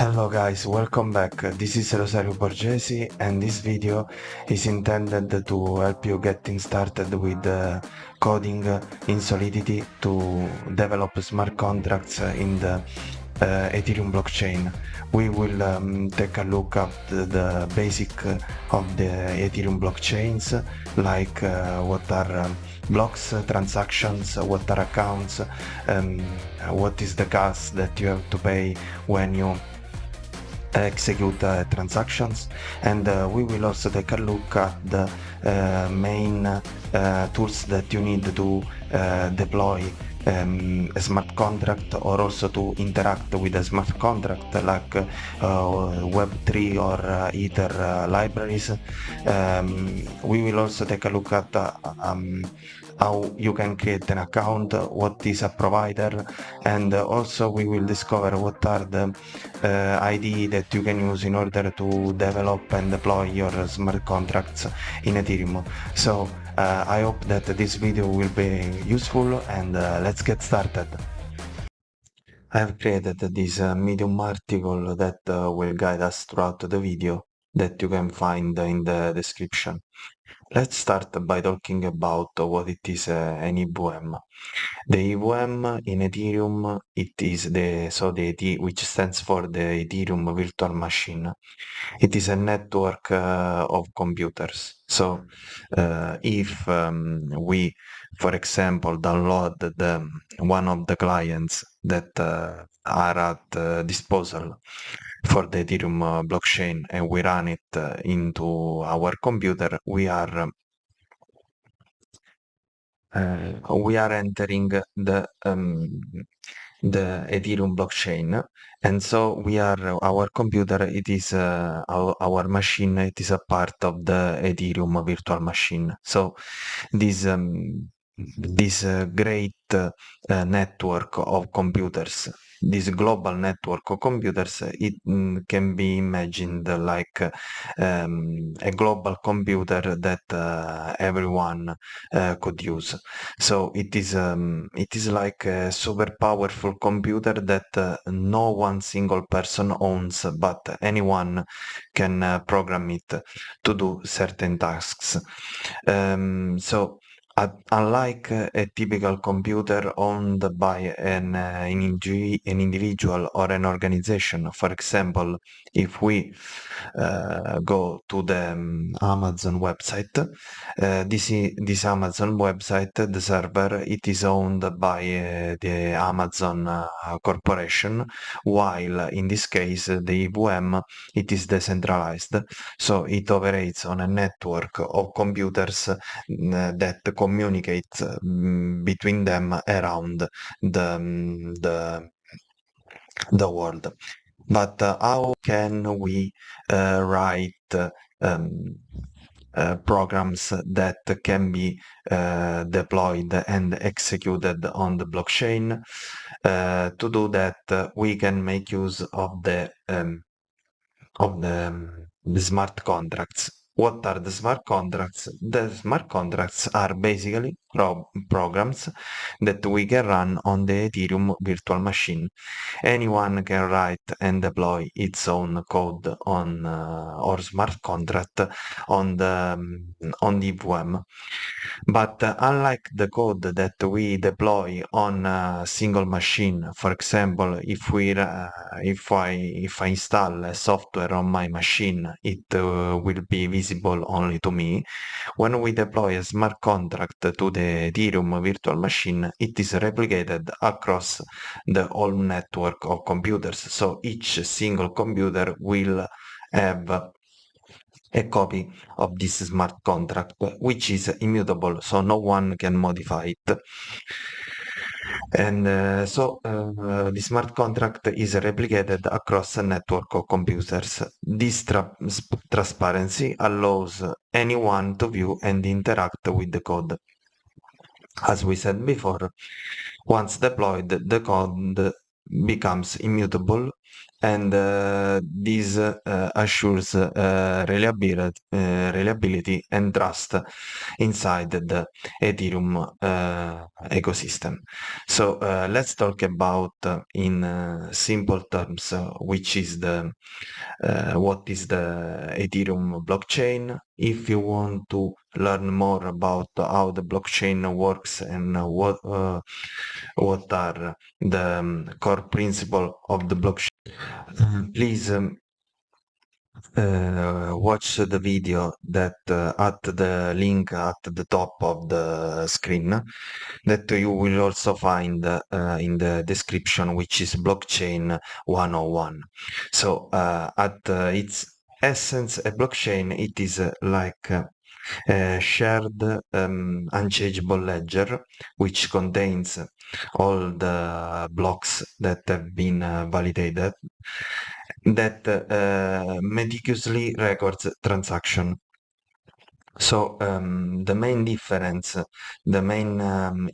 Hello guys, welcome back. This is Rosario Borgesi and this video is intended to help you getting started with coding in Solidity to develop smart contracts in the Ethereum blockchain. We will take a look at the basic of the Ethereum blockchains, like what are blocks, transactions, what are accounts, what is the gas that you have to pay when you execute transactions, and we will also take a look at the main tools that you need to deploy a smart contract, or also to interact with a smart contract, like Web3 or Ether libraries. We will also take a look at how you can create an account, what is a provider, and also we will discover what are the IDE that you can use in order to develop and deploy your smart contracts in Ethereum. So I hope that this video will be useful, and let's get started. I have created this Medium article that will guide us throughout the video that you can find in the description. Let's start by talking about what it is an EVM. The EVM in Ethereum, it is which stands for the Ethereum Virtual Machine. It is a network of computers. So if we, for example, download one of the clients that are at disposal for the Ethereum blockchain, and we run it into our computer, we are entering the Ethereum blockchain, and so our computer, it is our machine, it is a part of the Ethereum virtual machine. So this great network of computers, this global network of computers, it can be imagined like a global computer that everyone could use. So it is like a super powerful computer that no one single person owns, but anyone can program it to do certain tasks. So unlike a typical computer owned by an individual or an organization, for example, if we go to the Amazon website, this Amazon website, the server, it is owned by the Amazon corporation, while in this case the EVM, it is decentralized, so it operates on a network of computers that communicate between them around the world. But how can we write um, programs that can be deployed and executed on the blockchain? To do that, we can make use of the smart contracts. What are the smart contracts? The smart contracts are basically programs that we can run on the Ethereum virtual machine. Anyone can write and deploy its own code on or smart contract on the EVM. But unlike the code that we deploy on a single machine, for example, if I install a software on my machine, it will be visible only to me. When we deploy a smart contract to the Ethereum virtual machine, it is replicated across the whole network of computers. So each single computer will have a copy of this smart contract, which is immutable, so no one can modify it. And the smart contract is replicated across a network of computers. This transparency allows anyone to view and interact with the code. As we said before, once deployed, the code becomes immutable, and this assures reliability and trust inside the Ethereum ecosystem. So let's talk about in simple terms which is the what is the Ethereum blockchain. If you want to learn more about how the blockchain works and what are the core principle of the blockchain, please watch the video that at the link at the top of the screen that you will also find in the description, which is blockchain 101. So at its essence, a blockchain, it is like a shared unchangeable ledger which contains all the blocks that have been validated that meticulously records transaction. So the main difference, the main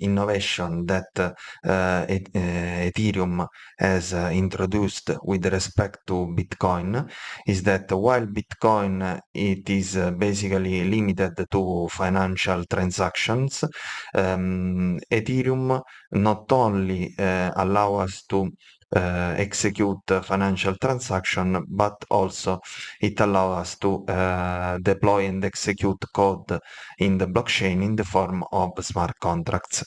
innovation that Ethereum has introduced with respect to Bitcoin is that while Bitcoin it is basically limited to financial transactions, Ethereum not only allow us to execute financial transaction, but also it allows us to deploy and execute code in the blockchain in the form of smart contracts.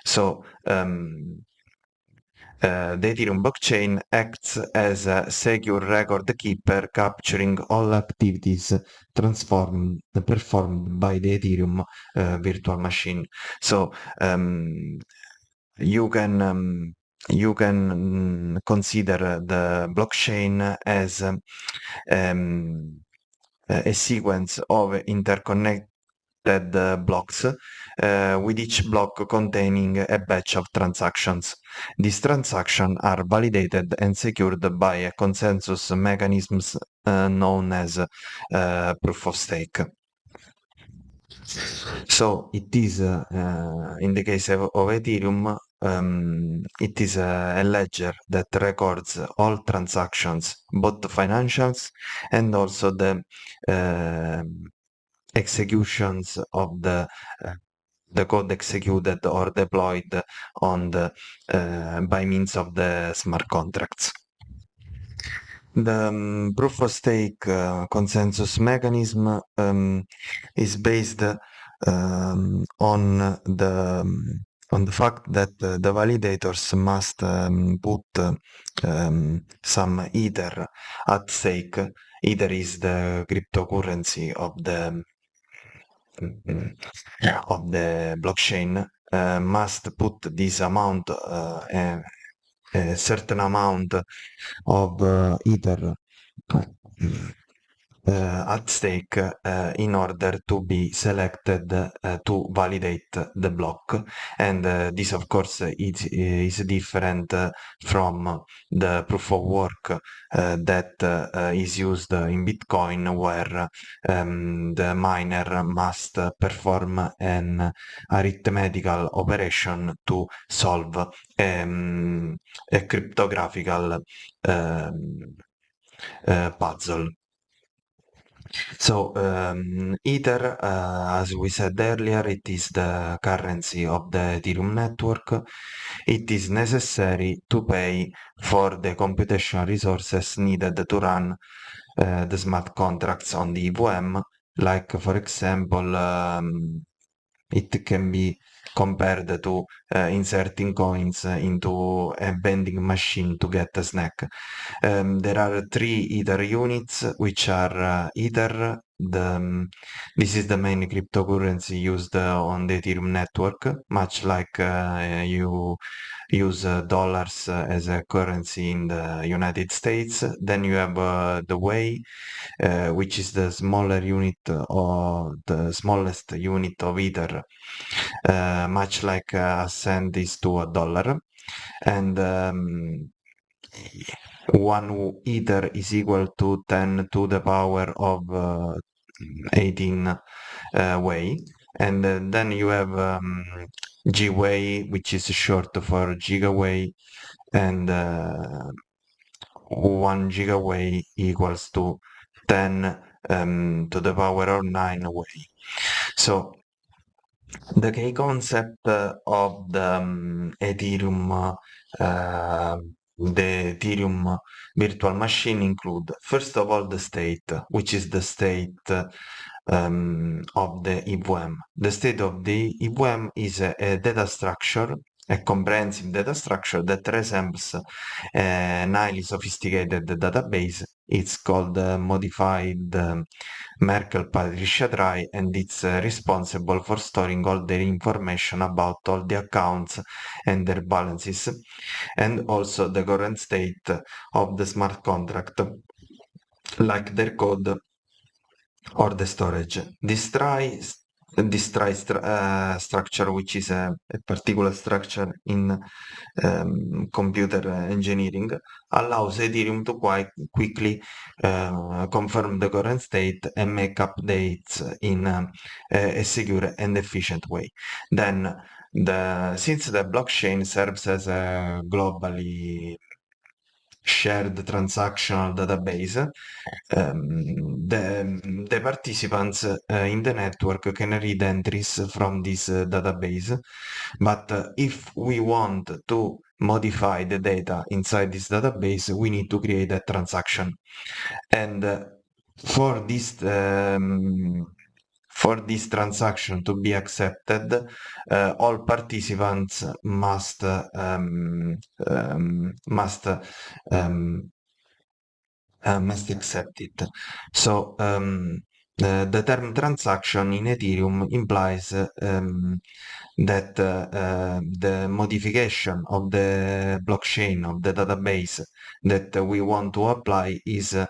So the Ethereum blockchain acts as a secure record keeper, capturing all activities performed by the Ethereum virtual machine. So you can consider the blockchain as a sequence of interconnected blocks, with each block containing a batch of transactions. These transactions are validated and secured by a consensus mechanisms known as proof of stake. So it is, in the case of Ethereum, it is a ledger that records all transactions, both the financials and also the executions of the code executed or deployed on the by means of the smart contracts. The proof of stake consensus mechanism is based on the fact that the validators must put some Ether at stake. Ether is the cryptocurrency of the blockchain. Must put this amount, a certain amount of Ether at stake in order to be selected to validate the block. And this, of course, is different from the proof of work that is used in Bitcoin, where the miner must perform an arithmetical operation to solve a cryptographical puzzle. So Ether, as we said earlier, it is the currency of the Ethereum network. It is necessary to pay for the computational resources needed to run the smart contracts on the EVM, like for example, it can be compared to inserting coins into a vending machine to get a snack. There are 3 Ether units, which are Ether. This is the main cryptocurrency used on the Ethereum network, much like you use dollars as a currency in the United States. Then you have the Wei, which is the smaller unit or the smallest unit of Ether, much like a cent is to a dollar. And one Ether is equal to 10 to the power of 18 Wei. And then you have Gwei, which is short for Gigawei, and 1 gigaway equals to 10 to the power of 9 way. So the key concept of the Ethereum virtual machine include, first of all, the state, which is the state of the EVM. The state of the EVM is a data structure, a comprehensive data structure that resembles an highly sophisticated database. It's called modified Merkle-Patricia trie, and it's responsible for storing all the information about all the accounts and their balances, and also the current state of the smart contract, like their code or the storage. This structure, which is a particular structure in computer engineering, allows Ethereum to quite quickly confirm the current state and make updates in a secure and efficient way. Then, since the blockchain serves as a globally shared transactional database, the participants in the network can read entries from this database. But if we want to modify the data inside this database, we need to create a transaction. And for this transaction to be accepted, all participants must accept it. So the term transaction in Ethereum implies that the modification of the blockchain, of the database that we want to apply is it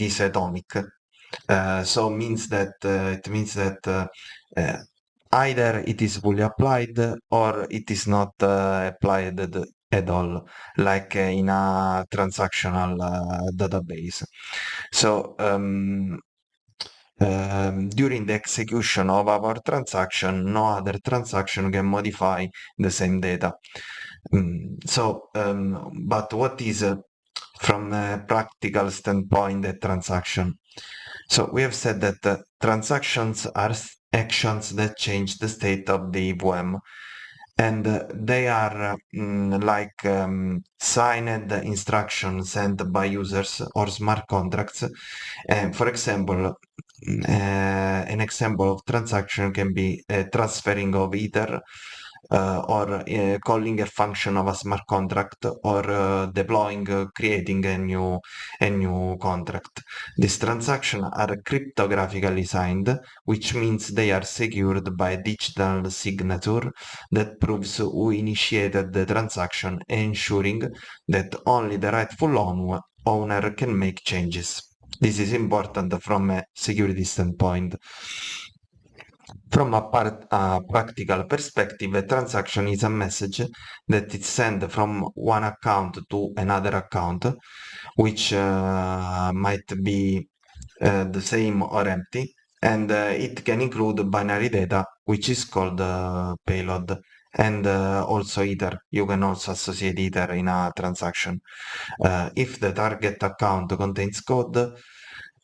is atomic. So it means that either it is fully applied or it is not applied at all, like in a transactional database. So during the execution of our transaction, no other transaction can modify the same data. But what is, from a practical standpoint, a transaction? So we have said that transactions are actions that change the state of the EVM, and they are signed instructions sent by users or smart contracts. For example, an example of transaction can be transferring of Ether, or calling a function of a smart contract, or deploying, creating a new contract. These transactions are cryptographically signed, which means they are secured by a digital signature that proves who initiated the transaction, ensuring that only the rightful owner can make changes. This is important from a security standpoint. From a practical perspective, a transaction is a message that is sent from one account to another account, which might be the same or empty, and it can include binary data, which is called payload, and also Ether. You can also associate Ether in a transaction. If the target account contains code,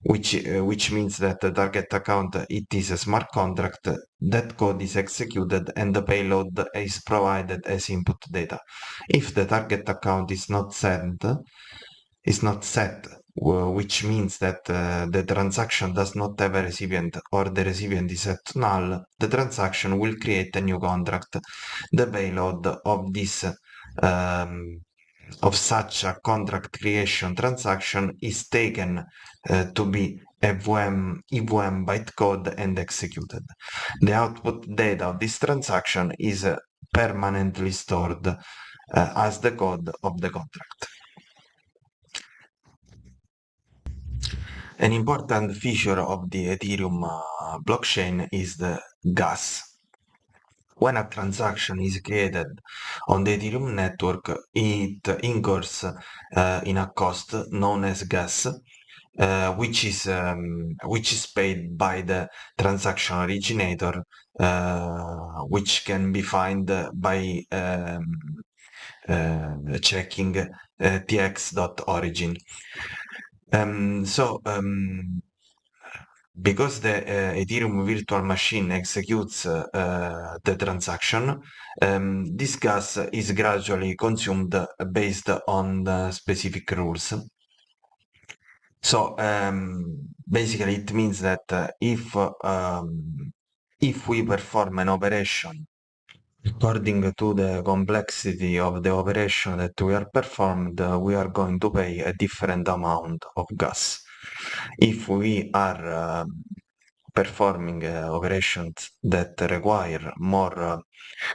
which means that the target account, it is a smart contract, that code is executed and the payload is provided as input data. If the target account is not set, which means that the transaction does not have a recipient, or the recipient is set to null, the transaction will create a new contract. The payload of such a contract creation transaction is taken to be EVM bytecode and executed. The output data of this transaction is permanently stored as the code of the contract. An important feature of the Ethereum blockchain is the gas. When a transaction is created on the Ethereum network, it incurs in a cost known as gas, which is paid by the transaction originator, which can be found by checking tx.origin. Because the Ethereum virtual machine executes the transaction, this gas is gradually consumed based on the specific rules. So basically it means that if we perform an operation according to the complexity of the operation that we are performed, we are going to pay a different amount of gas. If we are performing operations that require more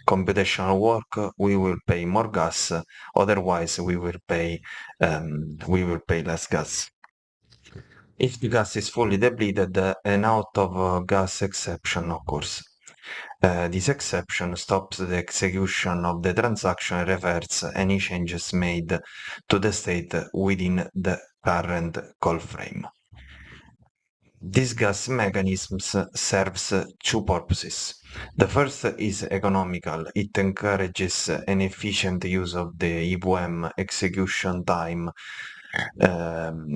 computational work, we will pay more gas. Otherwise, we will pay less gas. If the gas is fully depleted, an out of gas exception occurs. This exception stops the execution of the transaction and reverts any changes made to the state within the current call frame. This gas mechanism serves two purposes. The first is economical. It encourages an efficient use of the EVM execution time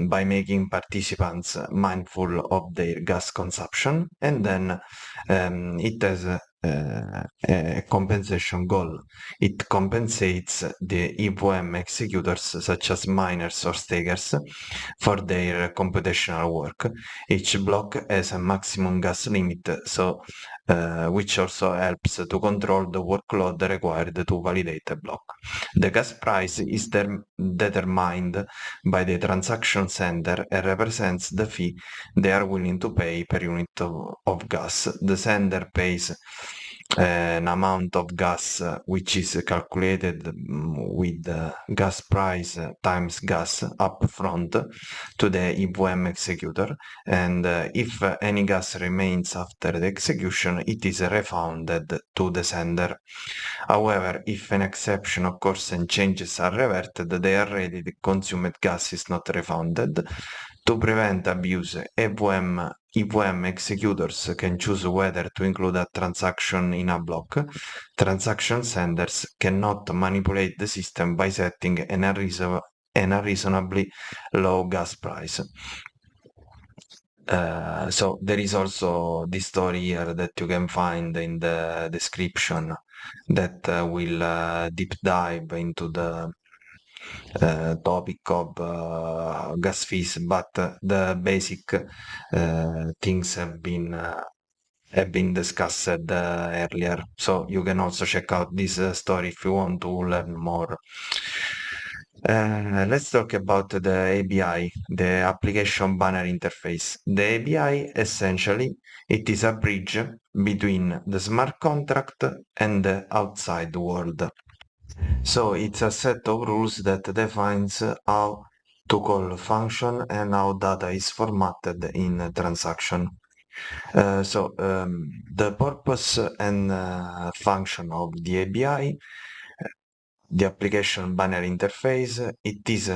by making participants mindful of their gas consumption, and then it has a compensation goal. It compensates the EVM executors, such as miners or stakers, for their computational work. Each block has a maximum gas limit, so which also helps to control the workload required to validate a block. The gas price is determined by the transaction sender and represents the fee they are willing to pay per unit of gas. The sender pays an amount of gas which is calculated with gas price times gas upfront to the EVM executor, and if any gas remains after the execution, it is refunded to the sender. However, if an exception occurs and changes are reverted, the already consumed gas is not refunded. To prevent abuse, EVM executors can choose whether to include a transaction in a block. Transaction senders cannot manipulate the system by setting an unreasonably low gas price. So there is also this story here that you can find in the description that will deep dive into the topic of gas fees, but the basic things have been discussed earlier. So you can also check out this story if you want to learn more. Let's talk about the ABI, the application banner interface. The ABI, essentially, it is a bridge between the smart contract and the outside world. So it's a set of rules that defines how to call a function and how data is formatted in a transaction. The purpose and function of the ABI, the application banner interface, it is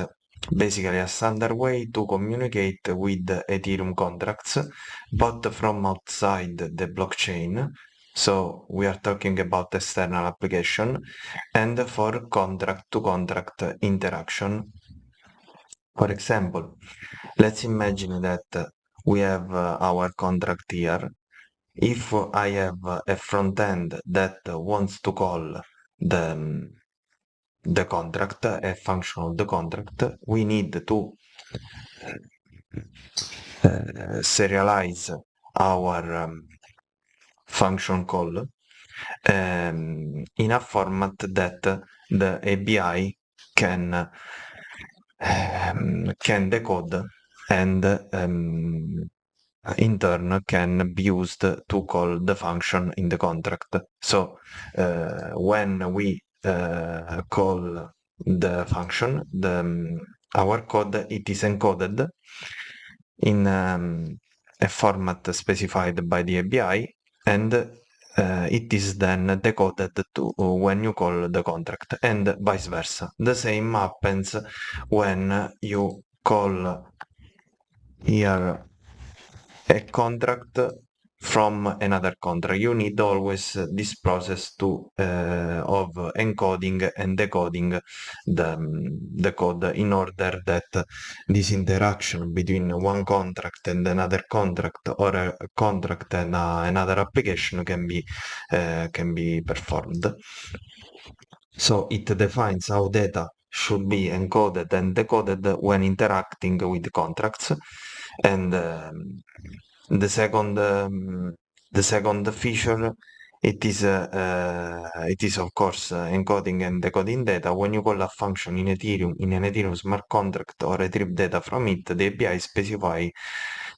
basically a standard way to communicate with Ethereum contracts, but from outside the blockchain. So we are talking about external application and for contract-to-contract interaction. For example, let's imagine that we have our contract here. If I have a front end that wants to call the contract, a function of the contract, we need to serialize our function call in a format that the ABI can decode and in turn can be used to call the function in the contract. So when we call the function, our code, it is encoded in a format specified by the ABI, and it is then decoded to when you call the contract, and vice versa. The same happens when you call here a contract from another contract. You need always this process of encoding and decoding the code in order that this interaction between one contract and another contract or a contract and another application can be performed. So it defines how data should be encoded and decoded when interacting with contracts. And the second um, the second feature, it is of course encoding and decoding data. When you call a function in an Ethereum smart contract or retrieve data from it, the API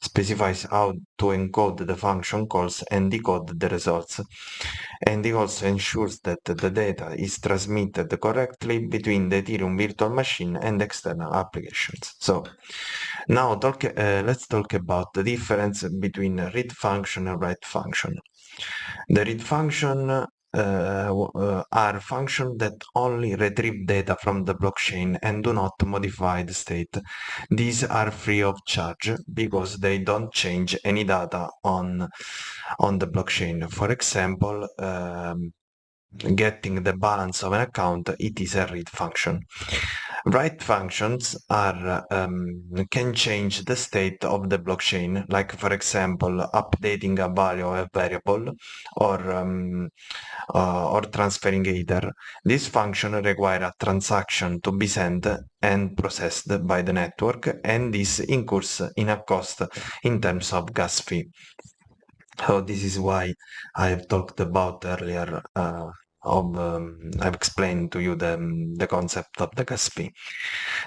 specifies how to encode the function calls and decode the results. And it also ensures that the data is transmitted correctly between the Ethereum virtual machine and external applications. So now let's talk about the difference between read function and write function. The read function are functions that only retrieve data from the blockchain and do not modify the state. These are free of charge because they don't change any data on the blockchain. For example, getting the balance of an account, it is a read function. Write functions can change the state of the blockchain, like for example, updating a value of a variable or transferring Ether. This function requires a transaction to be sent and processed by the network, and this incurs in a cost in terms of gas fee. So this is why I've talked about earlier I've explained to you the concept of the gas fee.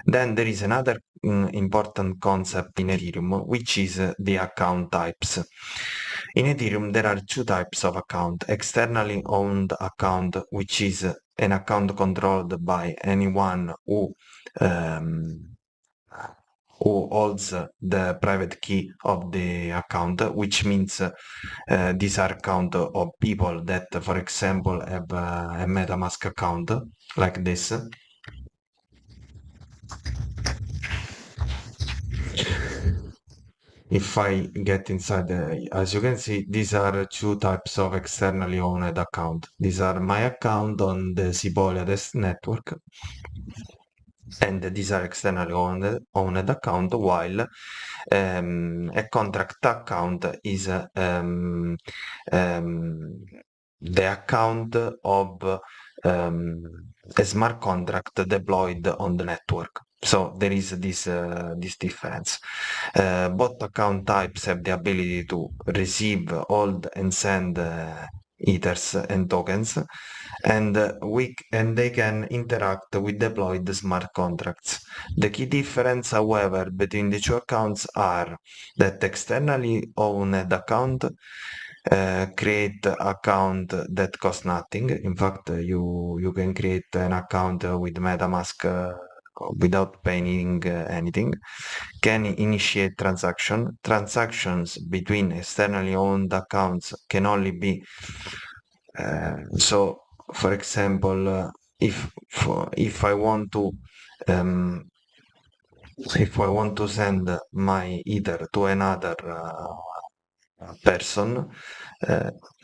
Then there is another important concept in Ethereum, which is the account types. In Ethereum, there are two types of account: externally owned account, which is an account controlled by anyone um, who holds the private key of the account, which means these are account of people that, for example, have a MetaMask account like this. If I get inside, as you can see, these are two types of externally owned account. These are my account on the Solidity network, and these are externally owned account, while a contract account is the account of a smart contract deployed on the network. So there is this difference. Both account types have the ability to receive, hold, and send ethers and tokens, and they can interact with deployed smart contracts. The key difference, however, between the two accounts are that externally owned account create account that cost nothing. In fact, you can create an account with MetaMask without paying anything. Can initiate transactions between externally owned accounts can only be so for example if I want to um, send my Ether to another person,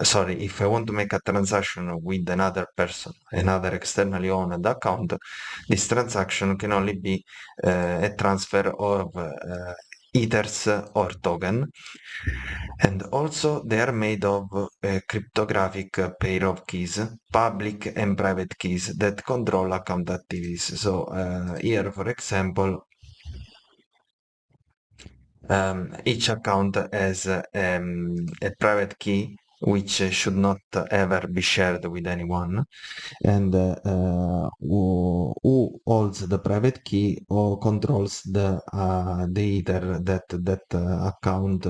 sorry, if I want to make a transaction with another person, another externally owned account, this transaction can only be a transfer of Ethers or token, and also they are made of a cryptographic pair of keys, public and private keys that control account activities. So here, for example, each account has a private key which should not ever be shared with anyone, and who holds the private key or controls the Ether that account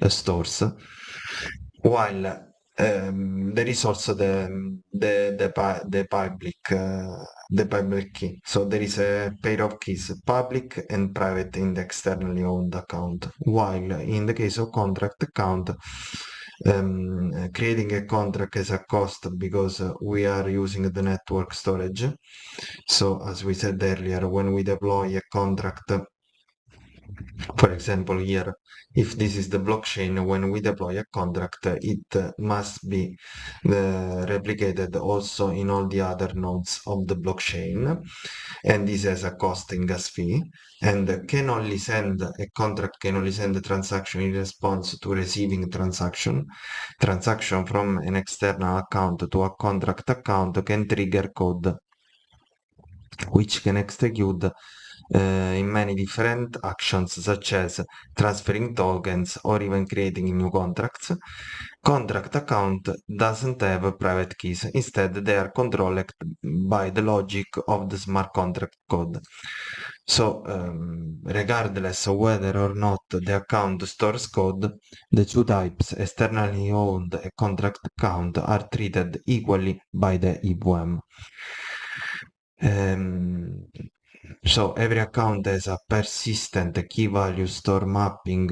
stores. While there is also the public key. So there is a pair of keys, public and private, in the externally owned account. While in the case of contract account, creating a contract is a cost because we are using the network storage. So as we said earlier, when we deploy a contract For example, here, if this is the blockchain, when we deploy a contract, it must be replicated also in all the other nodes of the blockchain, and this has a cost in gas fee, and can only send a contract can only send a transaction in response to receiving transaction from an external account to a contract account can trigger code which can execute in many different actions such as transferring tokens or even creating new contracts. Contract account doesn't have private keys. Instead, they are controlled by the logic of the smart contract code. So, regardless of whether or not the account stores code, the two types, externally owned and contract account, are treated equally by the EVM. So every account has a persistent key value store mapping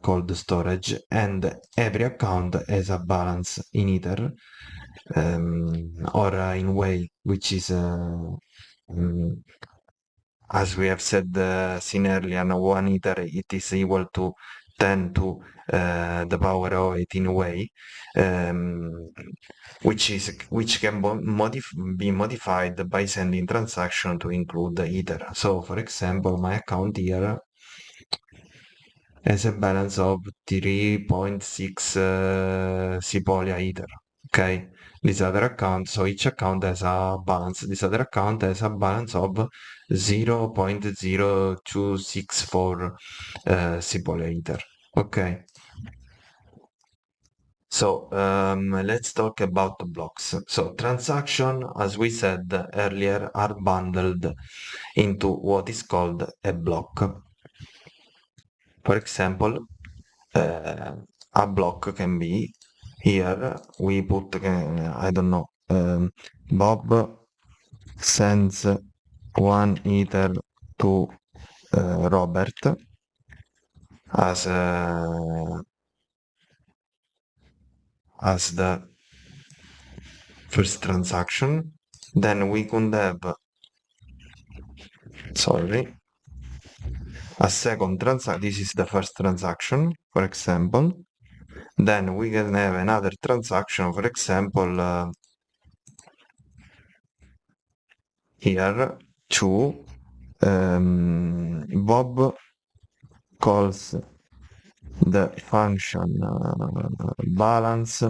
called storage, and every account has a balance in Ether or in Way, which is as we have said seen earlier, 1 Ether it is equal to 10 to the power of 18 Way, which can be modified by sending transaction to include the Ether. So, for example, my account here has a balance of 3.6 Cipolla Ether. Okay, this other account, so each account has a balance. This other account has a balance of 0.0264 Cipolla Ether. Okay. So let's talk about the blocks. So transaction, as we said earlier, are bundled into what is called a block. For example, a block can be here we put I don't know, Bob sends 1 Ether to Robert as the first transaction. Then we could have, sorry, a second transaction. This is the first transaction, for example. Then we can have another transaction, for example, here to Bob calls the function balance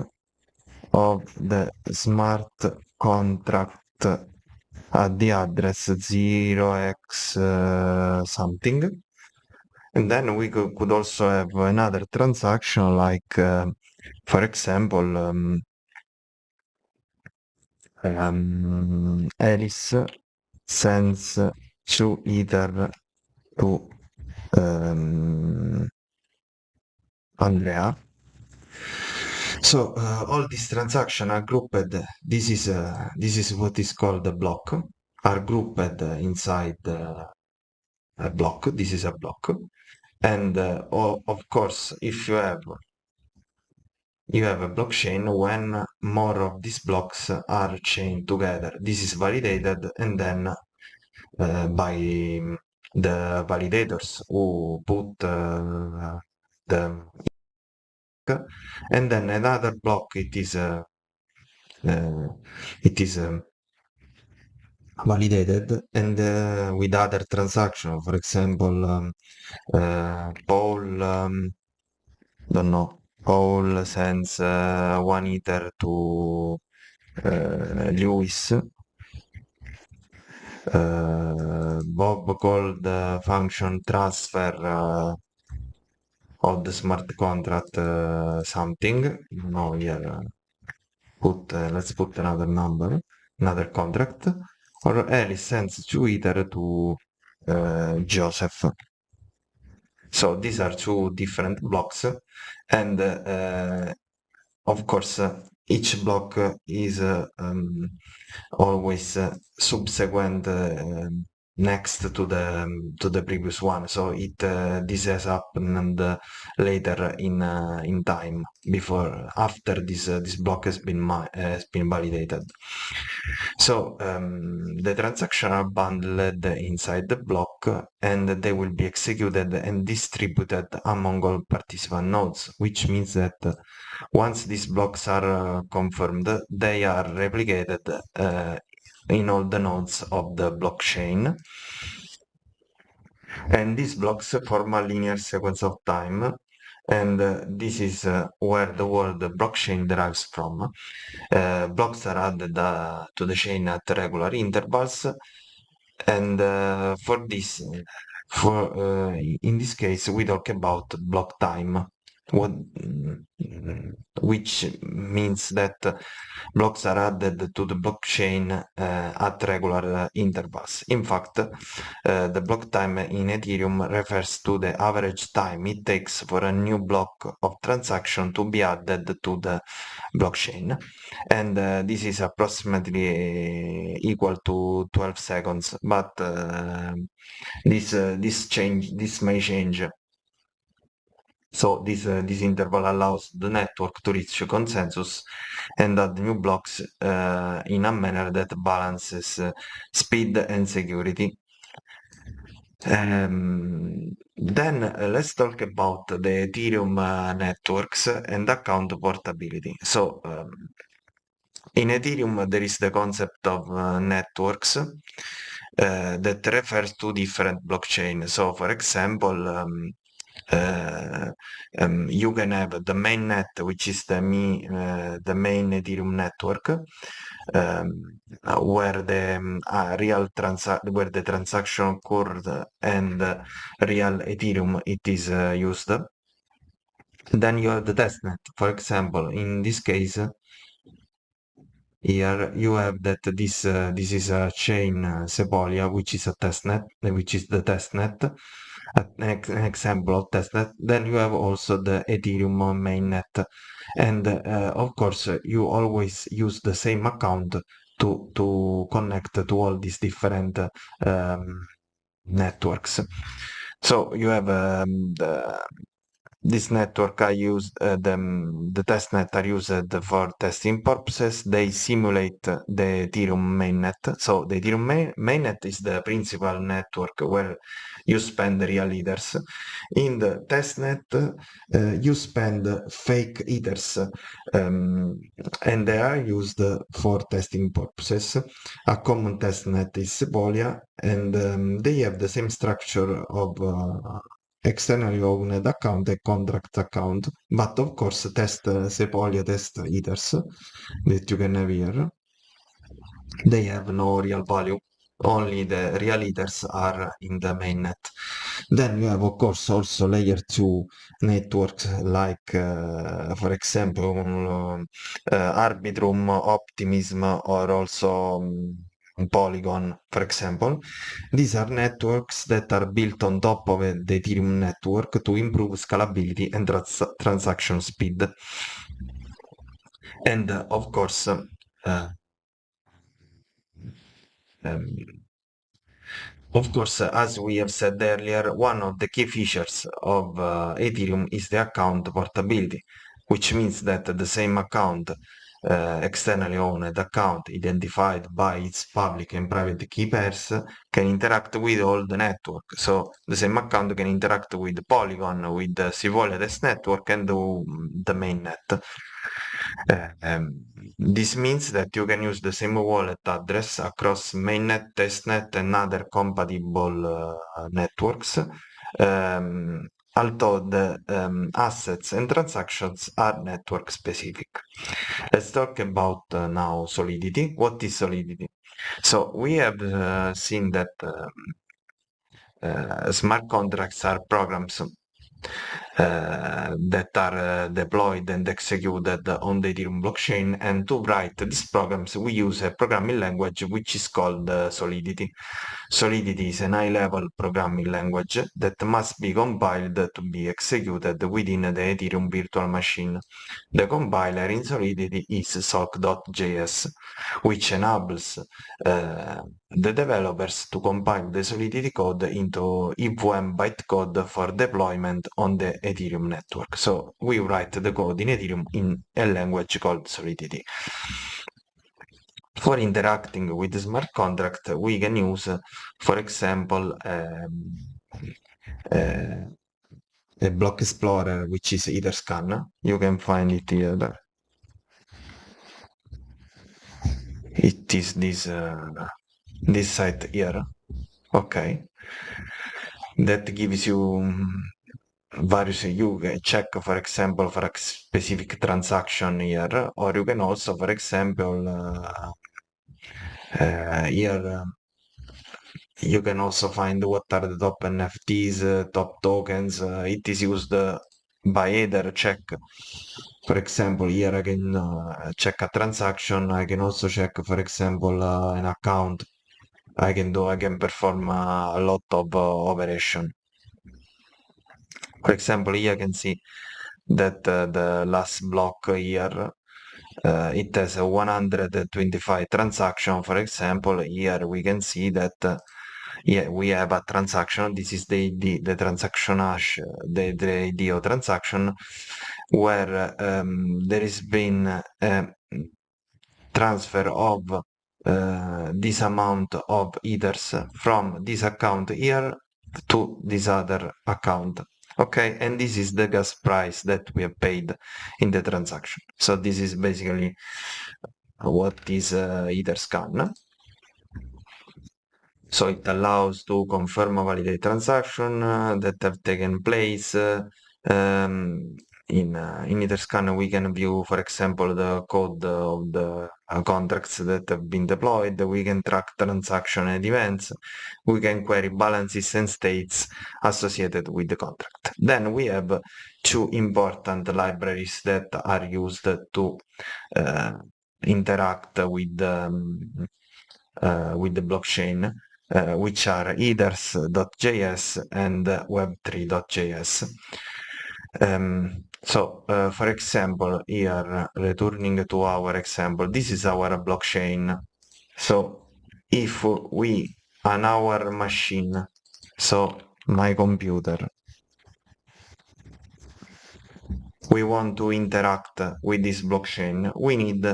of the smart contract at the address 0x something. And then we could also have another transaction like, for example, Alice sends 2 Ether to Andrea. So all these transactions are grouped. This is what is called a block. Are grouped inside a block. This is a block, and of course, if you have a blockchain when more of these blocks are chained together. This is validated, and then by the validators who put the and then another block it is validated and with other transaction. For example, Paul don't know. Paul sends 1 Ether to Lewis. Bob called the function transfer of the smart contract something. No, here let's put another number, another contract. Or Alice sends 2 Ether to Joseph. So these are two different blocks, and of course, each block is always subsequent next to the previous one. So it this has happened later in time, before after this block has been validated. So the transactions are bundled inside the block, and they will be executed and distributed among all participant nodes, which means that once these blocks are confirmed, they are replicated in all the nodes of the blockchain. And these blocks form a linear sequence of time, and this is where the word blockchain derives from. Blocks are added to the chain at regular intervals, and in this case, we talk about block time, what, which means that blocks are added to the blockchain at regular intervals. In fact, the block time in Ethereum refers to the average time it takes for a new block of transaction to be added to the blockchain, and this is approximately equal to 12 seconds, but this may change. So this interval allows the network to reach consensus and add new blocks in a manner that balances speed and security. Then let's talk about the Ethereum networks and account portability. So in Ethereum, there is the concept of networks that refers to different blockchain. So, for example, uh, you can have the mainnet, which is the main Ethereum network, where where the transaction occurred and real Ethereum it is used. Then you have the testnet. For example, in this case, here you have that this is a chain Sepolia, which is a testnet, which is the testnet, an example of testnet. Then you have also the Ethereum mainnet, and of course you always use the same account to connect to all these different networks. So you have this network I used, the testnet are used for testing purposes. They simulate the Ethereum mainnet. So the Ethereum mainnet is the principal network where you spend real Ethers. In the testnet, you spend fake Ethers, and they are used for testing purposes. A common testnet is Sepolia, and they have the same structure of externally owned account and contract account, but of course test Sepolia test Ethers that you can have here. They have no real value. Only the real Ethers are in the mainnet. Then you have, of course, also layer 2 networks like, for example, Arbitrum, Optimism, or also Polygon, for example. These are networks that are built on top of the Ethereum network to improve scalability and transaction speed. And of course, um, as we have said earlier, one of the key features of Ethereum is the account portability, which means that the same account, externally owned account identified by its public and private key pairs, can interact with all the network. So the same account can interact with Polygon, with the Sepolia test network, and the mainnet. This means that you can use the same wallet address across mainnet, testnet, and other compatible networks, although the assets and transactions are network specific. Let's talk about now Solidity. What is Solidity? So we have seen that smart contracts are programs that are deployed and executed on the Ethereum blockchain. And to write these programs, we use a programming language which is called Solidity. Solidity is an high-level programming language that must be compiled to be executed within the Ethereum virtual machine. The compiler in Solidity is sock.js, which enables the developers to compile the Solidity code into EVM bytecode for deployment on the Ethereum network. So we write the code in Ethereum in a language called Solidity. For interacting with the smart contract, we can use, for example, a block explorer, which is Etherscan. You can find it here. It is this site here. Okay, that gives you various. You can check, for example, for a specific transaction here, or you can also, for example, here you can also find what are the top NFTs, top tokens. It is used by either check. For example, here I can check a transaction. I can also check, for example, an account. I can perform a lot of operation. For example, here I can see that the last block here it has a 125 transaction. For example, here we can see that yeah, we have a transaction. This is the transaction hash, the ID of transaction, where there has been a transfer of this amount of ethers from this account here to this other account. Okay, and this is the gas price that we have paid in the transaction. So this is basically what is Etherscan. So it allows to confirm or validate transactions that have taken place. In Etherscan, we can view, for example, the code of the contracts that have been deployed. We can track transaction and events. We can query balances and states associated with the contract. Then we have two important libraries that are used to interact with the blockchain. Which are Ethers.js and Web3.js. For example, here, returning to our example, this is our blockchain. So if we, on our machine, so my computer, we want to interact with this blockchain, we need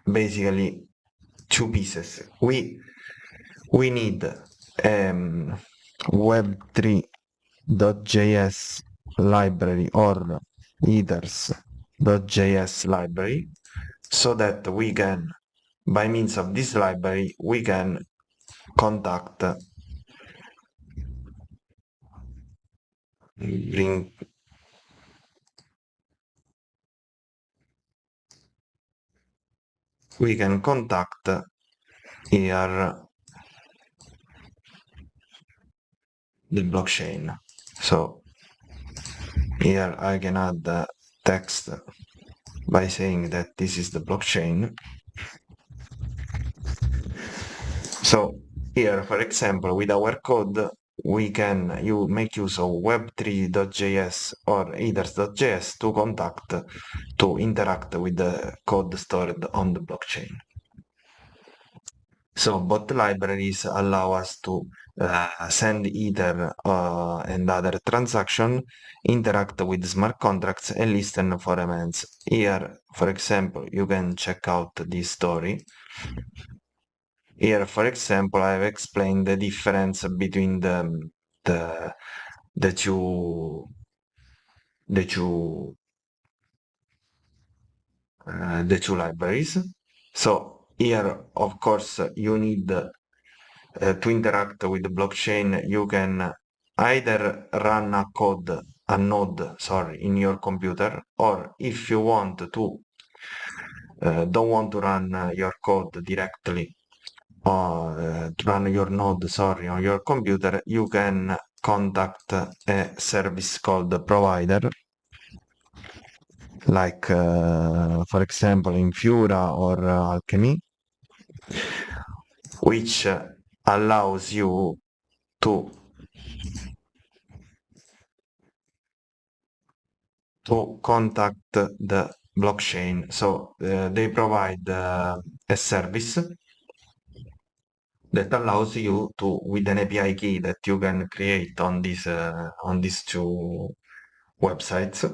basically two pieces. We need Web3.js library or Ethers.js library, so that we can, by means of this library, we can contact here the blockchain. So here I can add the text by saying that this is the blockchain. So here, for example, with our code, we can make use of web3.js or ethers.js to interact with the code stored on the blockchain. So both libraries allow us to send Ether and other transaction, interact with smart contracts, and listen for events. Here, for example, you can check out this story. Here, for example, I've explained the difference between the two libraries. So here, of course, you need to interact with the blockchain. You can either run a node, in your computer, or if you want to, don't want to run your code directly, to run your node, on your computer, you can contact a service called provider, like for example Infura or Alchemy, which allows you to contact the blockchain. So they provide a service that allows you to, with an API key that you can create on these two websites,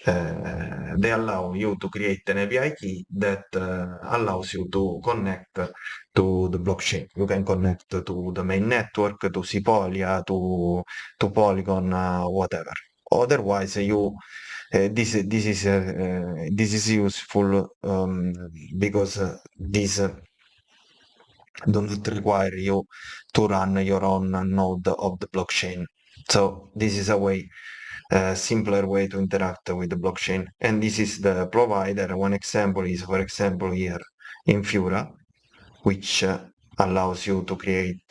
they allow you to create an API key that allows you to connect to the blockchain. You can connect to the main network, to Sepolia, to Polygon, whatever. Otherwise, this is useful because this do not require you to run your own node of the blockchain. So this is a simpler way to interact with the blockchain. And this is the provider. One example is, for example, here Infura, which allows you to create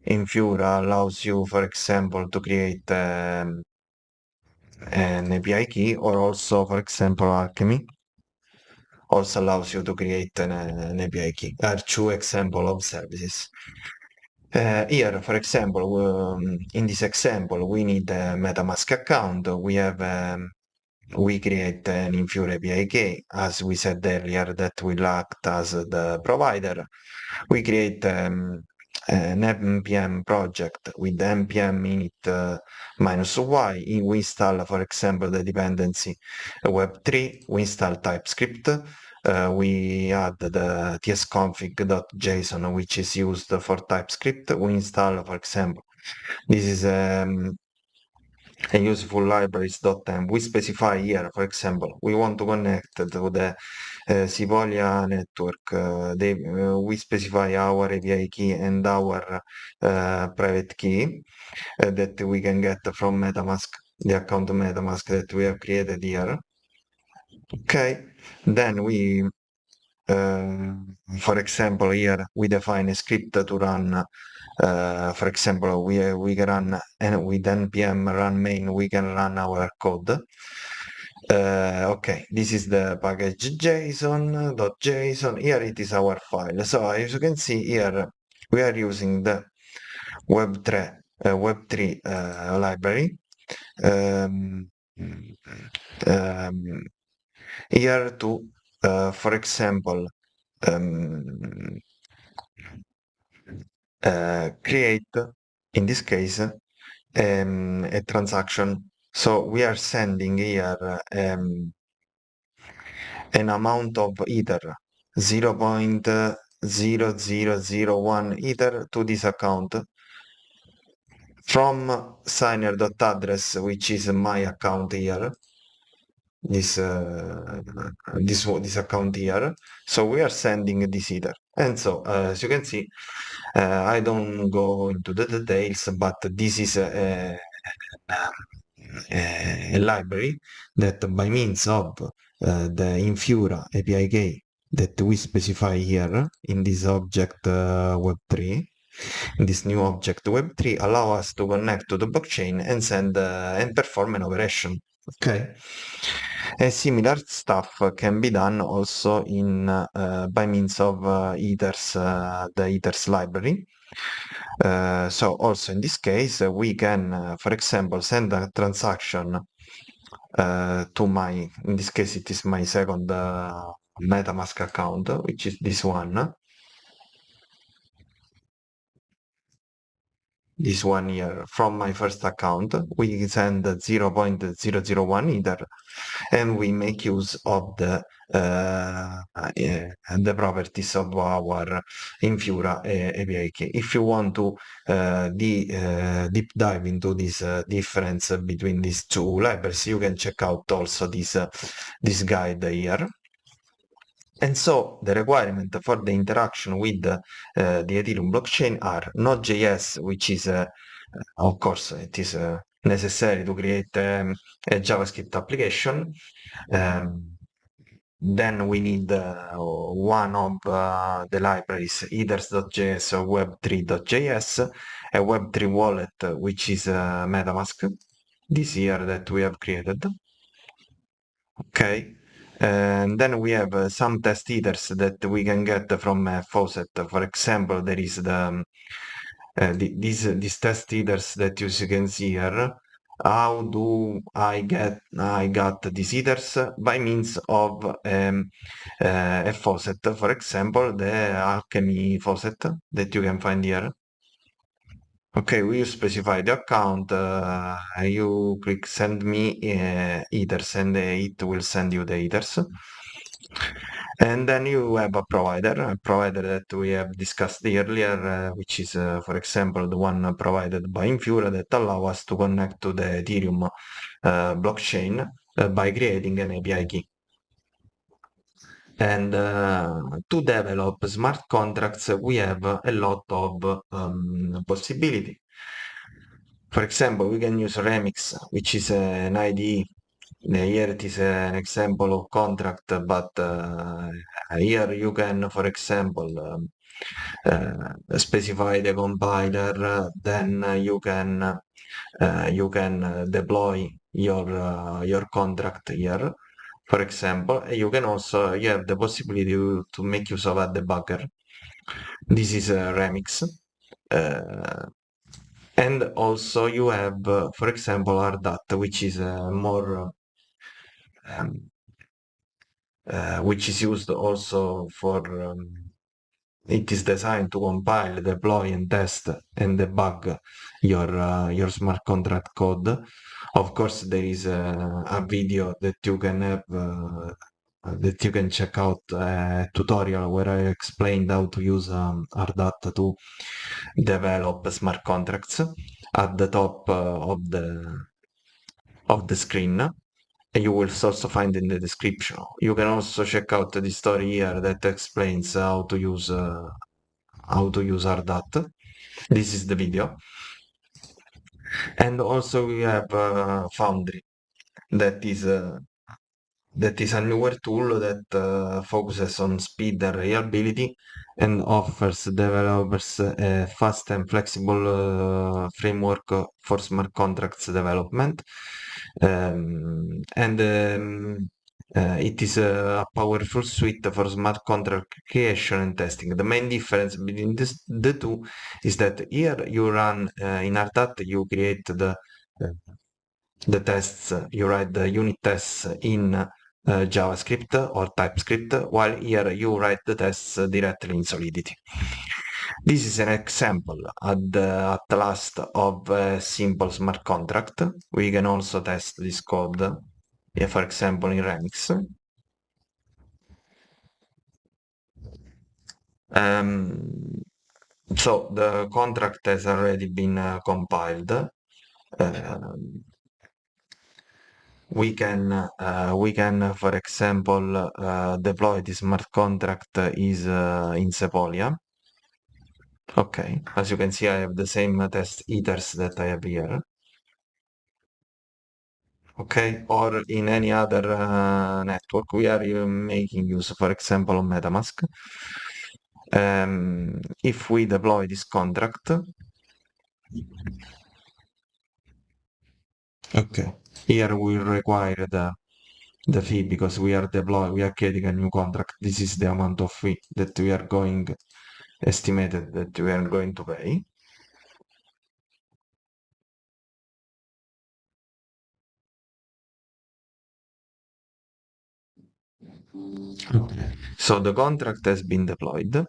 Infura allows you, for example, to create an API key, or also, for example, Alchemy also allows you to create an API key. Are two examples of services. Here, for example, in this example, we need a MetaMask account. We create an Infura API key, as we said earlier, that will act as the provider. We create an npm project with npm init -y. We install, for example, the dependency web3. We install TypeScript. We add the tsconfig.json, which is used for TypeScript. We install, for example, this is a useful libraries.m. We specify here, for example, we want to connect to the Sepolia network. We specify our API key and our private key that we can get from MetaMask, the account MetaMask that we have created here. Okay, then for example, here we define a script to run. For example, we can run, and with npm run main, we can run our code. Okay, this is the package JSON.json. Here it is our file. So as you can see here, we are using the Web3 library. Here to, for example, create, in this case, a transaction. So we are sending here an amount of Ether, 0.0001 Ether to this account from signer.address, which is my account here. This account here. So we are sending this Ether. And so, as you can see, I don't go into the details, but this is a library that by means of the Infura API key that we specify here in this object Web3, this new object Web3 allow us to connect to the blockchain and send and perform an operation. Okay. A similar stuff can be done also in by means of Ethers, the Ethers library. So also in this case, we can, for example, send a transaction to in this case, it is my second MetaMask account, which is this one. This one here from my first account. We send 0.001 Ether, and we make use of the properties of our Infura API key. If you want to deep dive into this difference between these two libraries, you can check out also this guide here. And so the requirement for the interaction with the Ethereum blockchain are Node.js, which is, of course, it is necessary to create a JavaScript application. Then we need one of the libraries, Ethers.js or web3.js, a web3 wallet, which is MetaMask, this year that we have created. Okay. And then we have some test ethers that we can get from a faucet. For example, there is these test ethers that you can see here. How do I got these ethers? By means of a faucet. For example, the Alchemy faucet that you can find here. Okay, we specify the account, you click send me ethers and it will send you the ethers. And then you have a provider that we have discussed earlier, which is, for example, the one provided by Infura that allow us to connect to the Ethereum blockchain by creating an API key. And to develop smart contracts, we have a lot of possibility. For example, we can use Remix, which is an IDE. Here it is an example of contract, but here you can, for example, specify the compiler, then you can deploy your contract here. For example, you can also you have the possibility to make use of a debugger. This is a Remix. And also you have, for example, Hardhat, which is more um, which is used also for it is designed to compile, deploy, and test and debug your smart contract code. Of course, there is a video that you can have that you can check out, a tutorial where I explained how to use Hardhat to develop smart contracts at the top of the screen. And you will also find in the description. You can also check out the story here that explains how to use Hardhat. This is the video. And also we have Foundry, that is a newer tool that focuses on speed and reliability and offers developers a fast and flexible framework for smart contracts development. It is a powerful suite for smart contract creation and testing. The main difference between the two is that here you run in Hardhat, you create the tests, you write the unit tests in JavaScript or TypeScript, while here you write the tests directly in Solidity. This is an example at last of a simple smart contract. We can also test this code, for example, in Remix. So the contract has already been compiled. We can, for example, deploy this smart contract is in Sepolia. Okay, as you can see, I have the same test ethers that I have here. Okay, or in any other network, we are making use, for example, of MetaMask. If we deploy this contract, okay, here we require the fee because we are creating a new contract. This is the amount of fee that we are estimated that we are going to pay. Okay. So the contract has been deployed.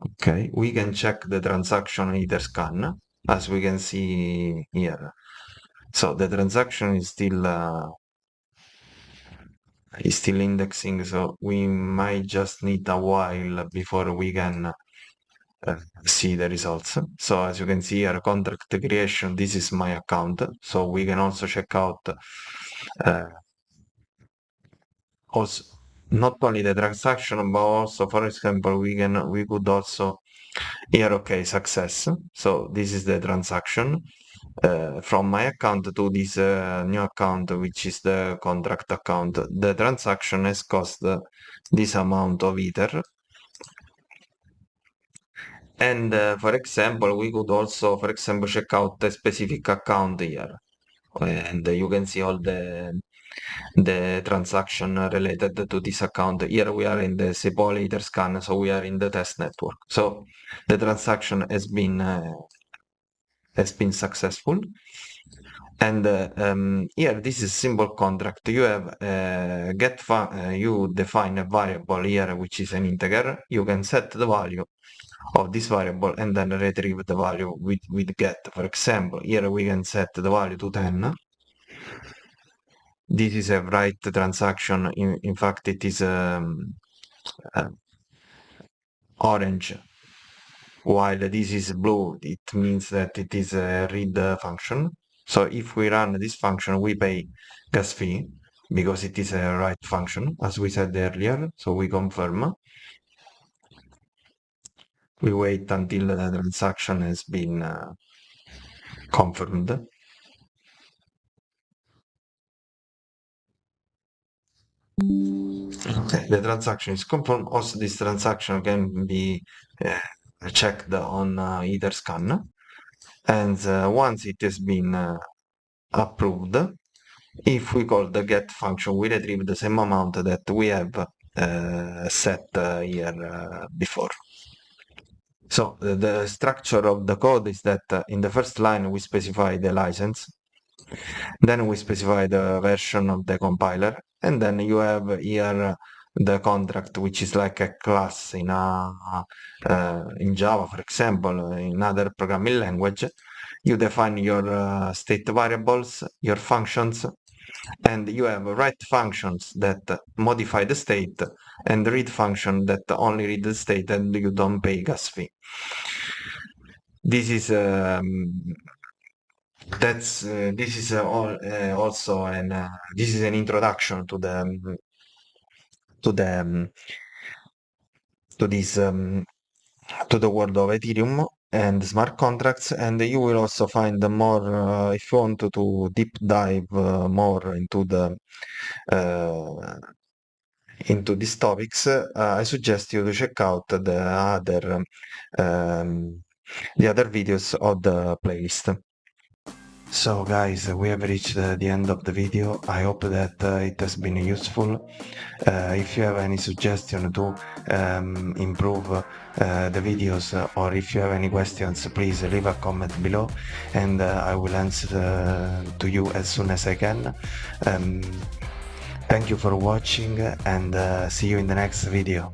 Okay, we can check the transaction Etherscan, as we can see here. So the transaction is still indexing, so we might just need a while before we can see the results. So as you can see here, contract creation, this is my account. So we can also check out also not only the transaction, but also, for example, we could also here, okay, success. So this is the transaction. from my account to this new account, which is the contract account. The transaction has cost this amount of Ether. And for example, we could also, for example, check out a specific account here. And you can see all the transaction related to this account. Here we are in the Sepol Etherscan, so we are in the test network. So the transaction has been successful. And here, this is simple contract. You have you define a variable here, which is an integer. You can set the value of this variable and then retrieve the value with get. For example, here we can set the value to 10. This is a write transaction. In fact, it is orange, while this is blue. It means that it is a read function. So if we run this function, we pay gas fee because it is a write function, as we said earlier. So we confirm. We wait until the transaction has been confirmed. Okay, the transaction is confirmed. Also, this transaction can be checked on Etherscan. And once it has been approved, if we call the get function, we retrieve the same amount that we have set here before. So the structure of the code is that in the first line we specify the license, then we specify the version of the compiler, and then you have here the contract, which is like a class in Java, for example, in other programming language. You define your state variables, your functions, and you have write functions that modify the state and read function that only read the state and you don't pay gas fee. This is this is also an this is an introduction to the to the to this to the world of Ethereum and smart contracts, and you will also find more if you want to deep dive more into these topics. I suggest you to check out the other videos of the playlist. So guys, we have reached the end of the video. I hope that it has been useful. If you have any suggestion to improve the videos, or if you have any questions, please leave a comment below and I will answer to you as soon as I can. Thank you for watching and see you in the next video.